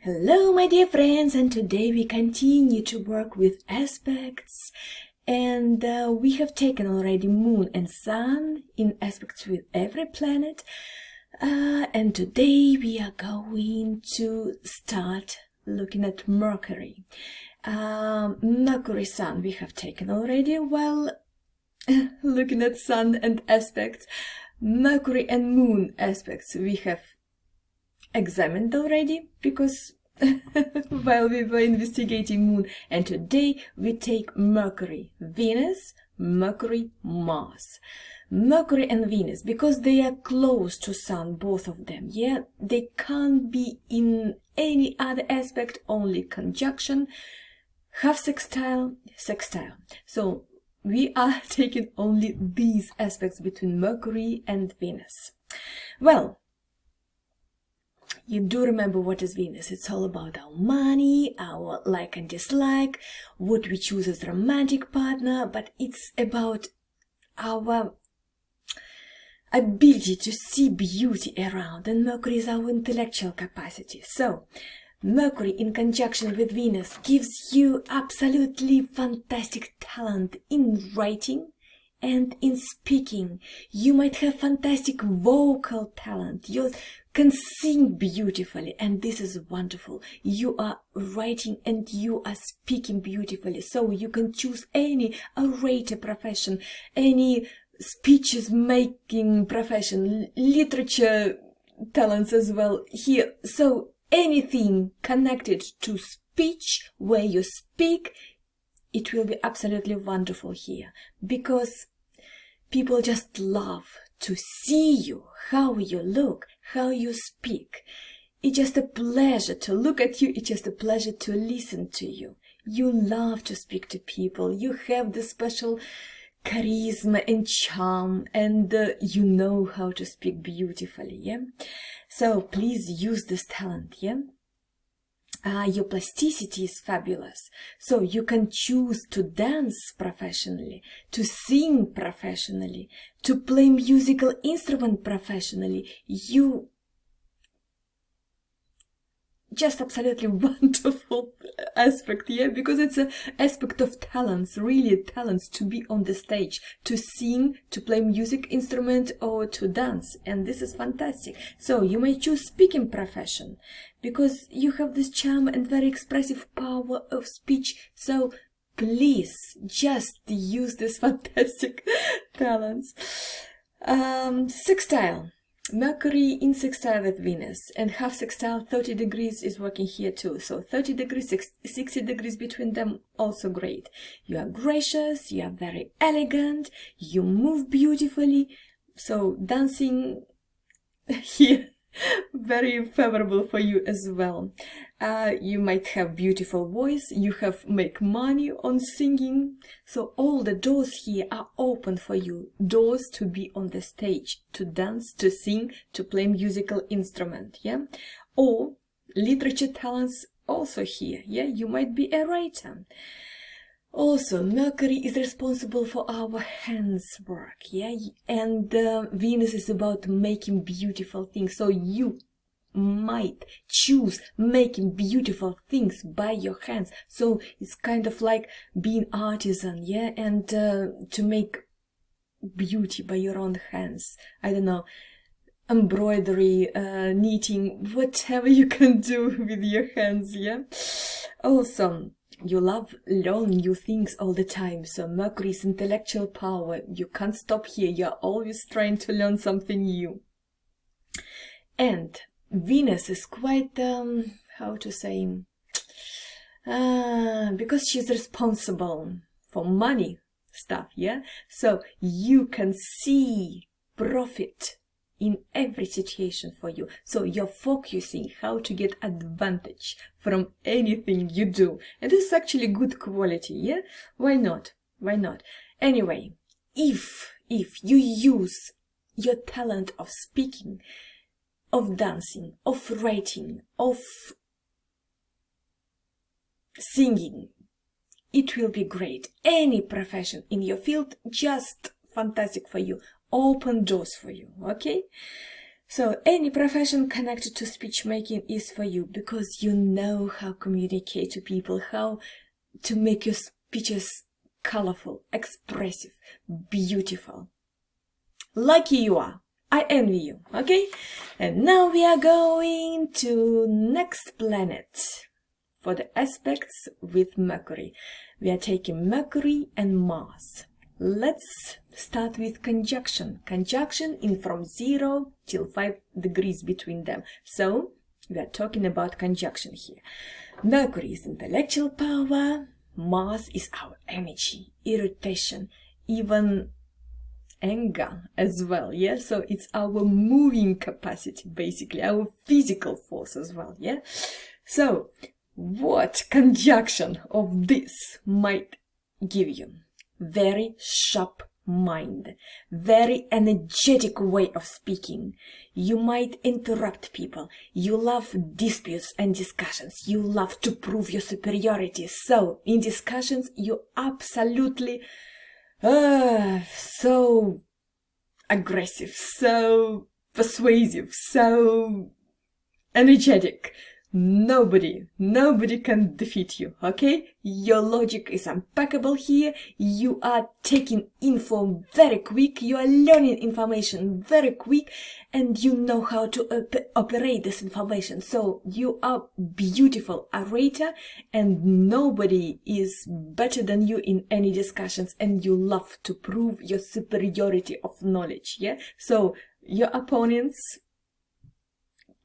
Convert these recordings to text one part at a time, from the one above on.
Hello my dear friends, and today we continue to work with aspects, and we have taken already Moon and Sun in aspects with every planet, and today we are going to start looking at Mercury. Mercury Sun we have taken already while looking at Sun and aspects. Mercury and Moon aspects we have examined already because while we were investigating Moon, and today we take Mercury, Venus, Mercury, Mars. Mercury and Venus, because they are close to Sun, both of them, yeah, they can't be in any other aspect, only conjunction, half sextile, sextile. So we are taking only these aspects between Mercury and Venus. Well, you do remember what is Venus. It's all about our money, our like and dislike, what we choose as romantic partner, but it's about our ability to see beauty around, and Mercury is our intellectual capacity. So Mercury in conjunction with Venus gives you absolutely fantastic talent in writing and in speaking. You might have fantastic vocal talent. You can sing beautifully, and this is wonderful. You are writing and you are speaking beautifully, so you can choose any orator profession, any speeches making profession, literature talents as well here. So anything connected to speech, where you speak, it will be absolutely wonderful here, because people just love to see you, how you look, how you speak. It's just a pleasure to look at you. It's just a pleasure to listen to you. You love to speak to people. You have the special charisma and charm, and you know how to speak beautifully, yeah? So please use this talent, yeah? Your plasticity is fabulous, so you can choose to dance professionally, to sing professionally, to play musical instrument professionally. You just absolutely wonderful aspect, yeah, because it's an aspect of talents, really talents, to be on the stage, to sing, to play music instrument, or to dance, and this is fantastic. So you may choose speaking profession because you have this charm and very expressive power of speech. So please just use this fantastic talents. Sextile. Mercury in sextile with Venus, and half sextile 30 degrees is working here too. So 30 degrees, 60 degrees between them, also great. You are gracious, you are very elegant, you move beautifully. So dancing here, very favorable for you as well. You might have beautiful voice, you have make money on singing, so all the doors here are open for you. Doors to be on the stage, to dance, to sing, to play musical instrument, yeah? Or literature talents also here, yeah? You might be a writer. Also, Mercury is responsible for our hands work, yeah? And Venus is about making beautiful things, so you might choose making beautiful things by your hands. So it's kind of like being artisan, yeah? And to make beauty by your own hands. I don't know, embroidery, knitting, whatever you can do with your hands, yeah? Also, you love learning new things all the time. So Mercury is intellectual power. You can't stop here. You're always trying to learn something new. And Venus is quite, how to say, because she's responsible for money stuff, yeah? So you can see profit in every situation for you. So you're focusing how to get advantage from anything you do. And this is actually good quality, yeah? Why not? Why not? Anyway, if you use your talent of speaking, of dancing, of writing, of singing, it will be great. Any profession in your field, just fantastic for you. Open doors for you, okay? So any profession connected to speech making is for you, because you know how to communicate to people, how to make your speeches colorful, expressive, beautiful. Lucky you are. I envy you, okay? And now we are going to next planet for the aspects with Mercury. We are taking Mercury and Mars. Let's start with conjunction. Conjunction in from 0 till 5 degrees between them. So we are talking about conjunction here. Mercury is intellectual power. Mars is our energy, irritation, even anger as well, yeah? So it's our moving capacity, basically, our physical force as well, yeah? So what conjunction of this might give you? Very sharp mind, very energetic way of speaking. You might interrupt people. You love disputes and discussions. You love to prove your superiority. So in discussions, you absolutely so aggressive, so persuasive, so energetic. Nobody can defeat you, okay? Your logic is impeccable here. You are taking info very quick. You are learning information very quick, and you know how to operate this information. So you are beautiful orator, and nobody is better than you in any discussions, and you love to prove your superiority of knowledge, yeah? So your opponents,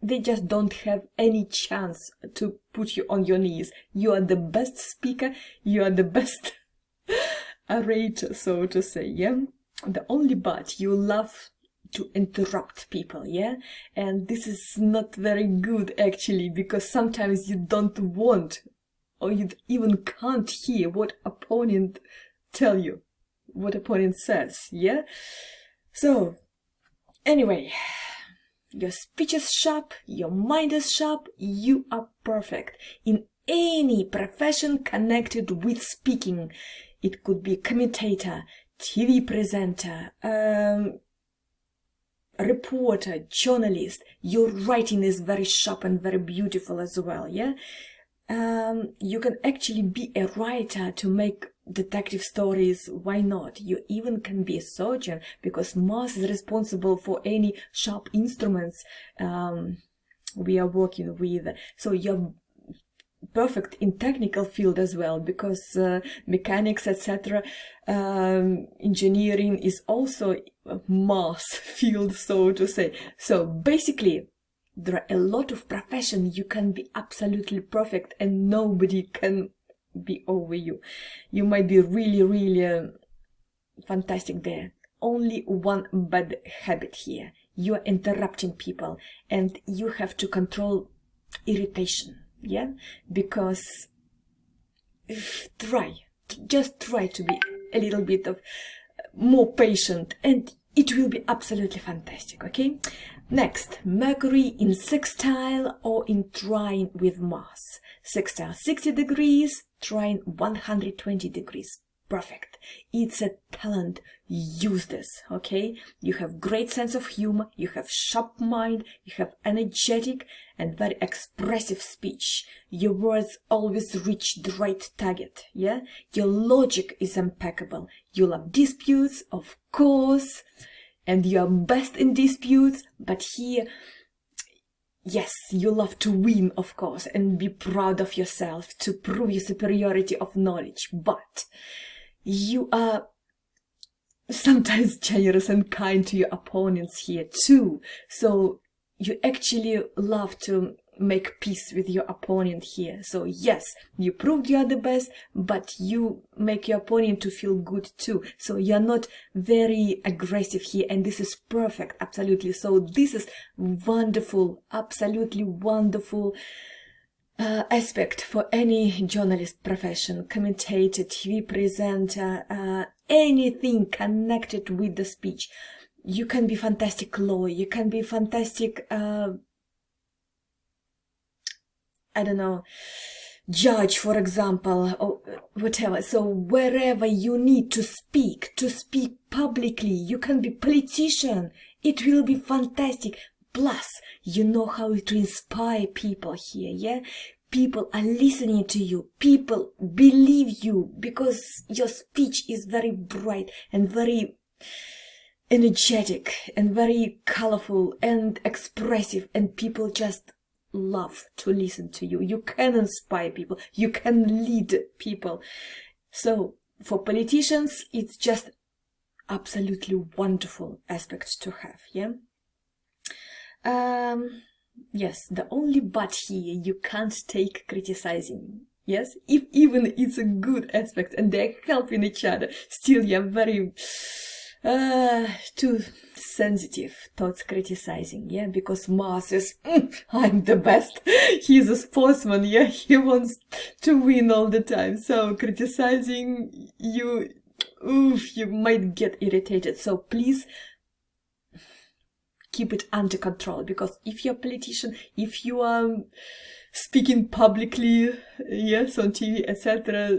they just don't have any chance to put you on your knees. You are the best speaker. You are the best orator, so to say, yeah? The only but, you love to interrupt people, yeah? And this is not very good, actually, because sometimes you don't want, or you even can't hear what opponent tell you, what opponent says, yeah? So, anyway, your speech is sharp, your mind is sharp, you are perfect in any profession connected with speaking. It could be commentator, TV presenter, reporter, journalist. Your writing is very sharp and very beautiful as well, yeah? You can actually be a writer to make detective stories. Why not? You even can be a surgeon, because Mars is responsible for any sharp instruments we are working with. So you're perfect in technical field as well, because mechanics, etc., engineering is also a Mars field, so to say. So basically, there are a lot of professions you can be absolutely perfect, and nobody can be over you. You might be really fantastic there. Only one bad habit here. You are interrupting people, and you have to control irritation, yeah? Because just try to be a little bit of more patient, and it will be absolutely fantastic, okay? Next, Mercury in sextile or in trine with Mars. Sextile 60 degrees, trine 120 degrees. Perfect. It's a talent. Use this, okay? You have great sense of humor, you have sharp mind, you have energetic and very expressive speech. Your words always reach the right target, yeah? Your logic is impeccable. You love disputes, of course, and you are best in disputes, but here, yes, you love to win, of course, and be proud of yourself to prove your superiority of knowledge, but you are sometimes generous and kind to your opponents here too. So you actually love to make peace with your opponent here. So yes, you proved you are the best, but you make your opponent to feel good too. So you're not very aggressive here, and this is perfect, absolutely. So this is wonderful, absolutely wonderful aspect for any journalist profession, commentator, TV presenter, anything connected with the speech. You can be fantastic lawyer, you can be fantastic I don't know, judge, for example, or whatever. So wherever you need to speak publicly, you can be politician. It will be fantastic. Plus, you know how to inspire people here, yeah? People are listening to you. People believe you because your speech is very bright and very energetic and very colorful and expressive, and people just love to listen to you. You can inspire people. You can lead people. So for politicians, it's just absolutely wonderful aspects to have, yeah? Yes, the only but here, you can't take criticizing. Yes, if even it's a good aspect and they're helping each other, still you're very too sensitive towards criticizing, yeah, because Mars is, I'm the best. He's a sportsman, yeah, he wants to win all the time. So criticizing, you might get irritated. So please keep it under control, because if you're a politician, if you are speaking publicly, yes, on TV, etc.,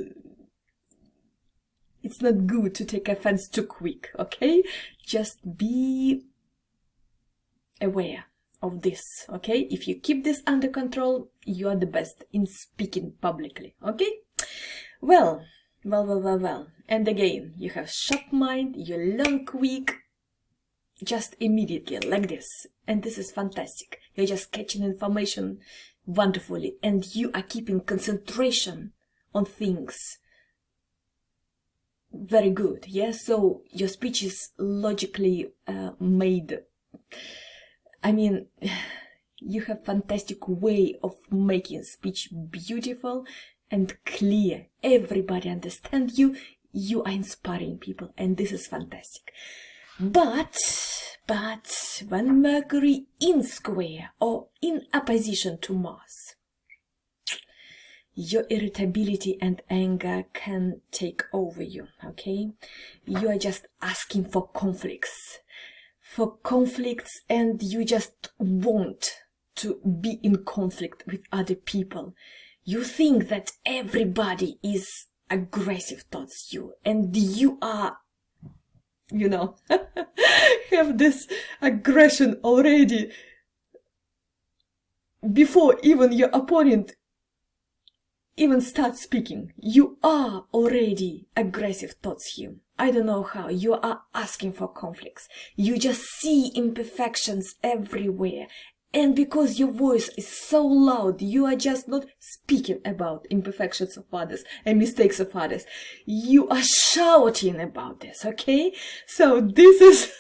it's not good to take offense too quick, okay? Just be aware of this, okay? If you keep this under control, you are the best in speaking publicly, okay? Well. And again, you have sharp mind, you learn quick, just immediately, like this. And this is fantastic. You're just catching information wonderfully, and you are keeping concentration on things very good, yes? So your speech is logically made. I mean, you have fantastic way of making speech beautiful and clear. Everybody understands you. You are inspiring people, and this is fantastic. But when Mercury in square or in opposition to Mars, your irritability and anger can take over you, okay? You are just asking for conflicts, and you just want to be in conflict with other people. You think that everybody is aggressive towards you, and you are, you know, have this aggression already before even your opponent even starts speaking. You are already aggressive towards him. I don't know how. You are asking for conflicts. You just see imperfections everywhere. And because your voice is so loud, you are just not speaking about imperfections of others and mistakes of others. You are shouting about this, okay? So this is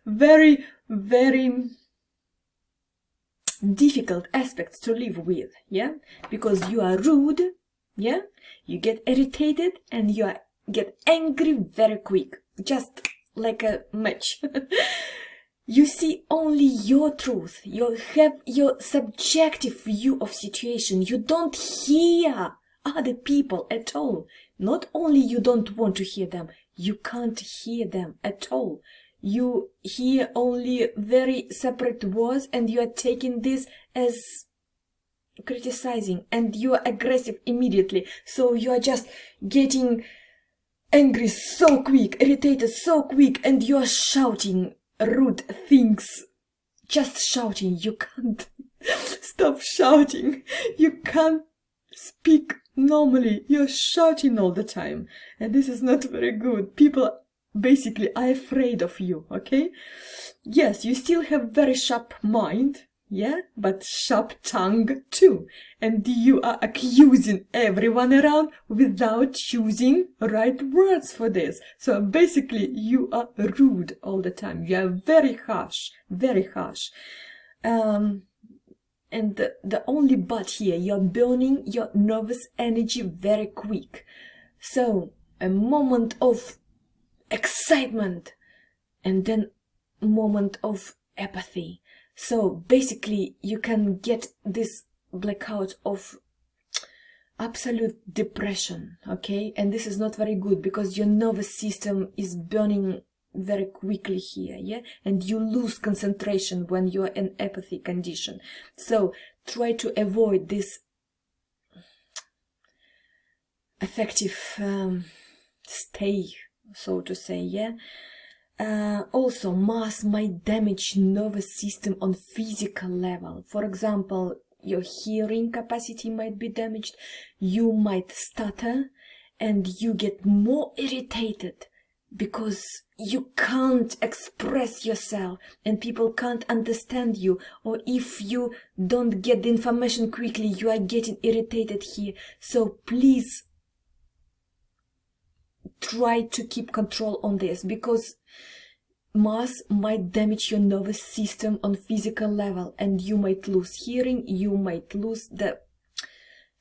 very, very difficult aspects to live with, yeah? Because you are rude, yeah? You get irritated and you get angry very quick, just like a match. You see only your truth. You have your subjective view of situation. You don't hear other people at all. Not only you don't want to hear them, you can't hear them at all. You hear only very separate words, and you are taking this as criticizing, and you are aggressive immediately. So you are just getting angry so quick, irritated so quick, and you are shouting rude things, just shouting. You can't stop shouting. You can't speak normally. You're shouting all the time, and this is not very good. People basically are afraid of you, okay? Yes, you still have very sharp mind, yeah, but sharp tongue too, and you are accusing everyone around without choosing right words for this. So basically you are rude all the time. You are very harsh, very harsh. And the only but here, you're burning your nervous energy very quick. So a moment of excitement and then moment of apathy. So basically you can get this blackout of absolute depression, okay? And this is not very good because your nervous system is burning very quickly here, yeah? And you lose concentration when you're in apathy condition. So try to avoid this affective stay, so to say, yeah? Also, Mars might damage nervous system on physical level. For example, your hearing capacity might be damaged, you might stutter, and you get more irritated because you can't express yourself and people can't understand you, or if you don't get the information quickly, you are getting irritated here. So please try to keep control on this, because Mars might damage your nervous system on physical level, and you might lose hearing, you might lose the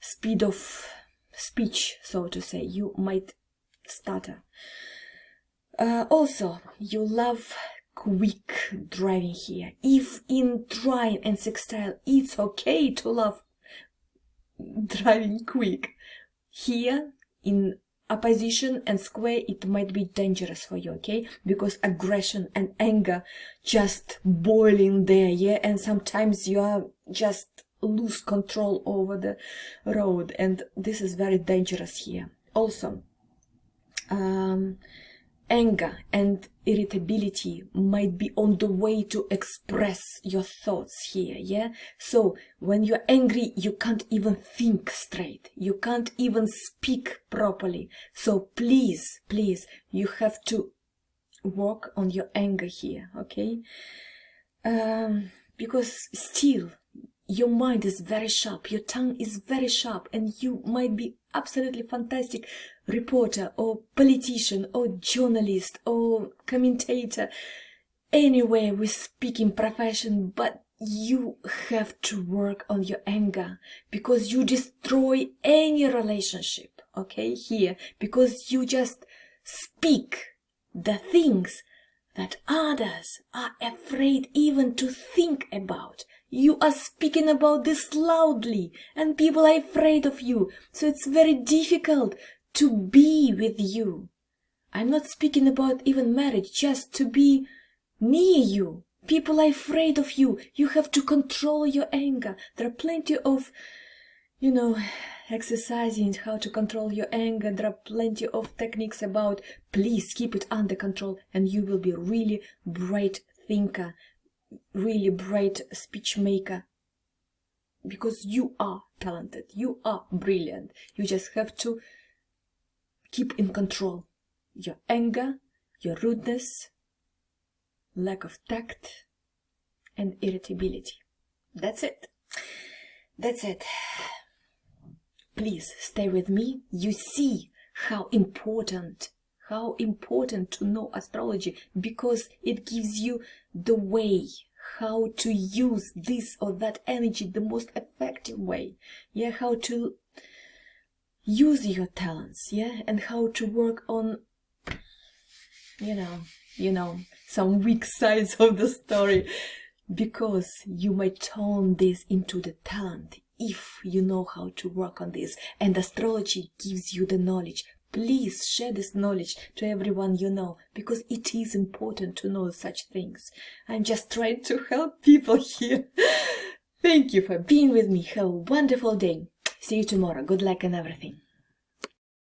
speed of speech, so to say, you might stutter. Also, you love quick driving here. If in trine and sextile it's okay to love driving quick, here in opposition and square it might be dangerous for you, okay? Because aggression and anger just boiling there, yeah? And sometimes you are just lose control over the road, and this is very dangerous here. Also, anger and irritability might be on the way to express your thoughts here, yeah? So when you're angry, you can't even think straight. You can't even speak properly. So please, please, you have to work on your anger here, okay? Because still, your mind is very sharp, your tongue is very sharp, and you might be absolutely fantastic reporter or politician or journalist or commentator, anywhere with speaking profession, but you have to work on your anger, because you destroy any relationship, okay, here, because you just speak the things that others are afraid even to think about. You are speaking about this loudly, and people are afraid of you, so it's very difficult to be with you. I'm not speaking about even marriage, just to be near you. People are afraid of you. You have to control your anger. There are plenty of, exercising how to control your anger. There are plenty of techniques about. Please keep it under control, and you will be really bright thinker, really bright speech maker, because you are talented, you are brilliant. You just have to keep in control your anger, your rudeness, lack of tact, and irritability. That's it. That's it. Please stay with me. You see how important to know astrology, because it gives you the way how to use this or that energy the most effective way, yeah, how to use your talents, yeah, and how to work on some weak sides of the story, because you might turn this into the talent if you know how to work on this, and astrology gives you the knowledge. Please share this knowledge to everyone you know, because it is important to know such things. I'm just trying to help people here. Thank you for being with me. Have a wonderful day. See you tomorrow. Good luck and everything.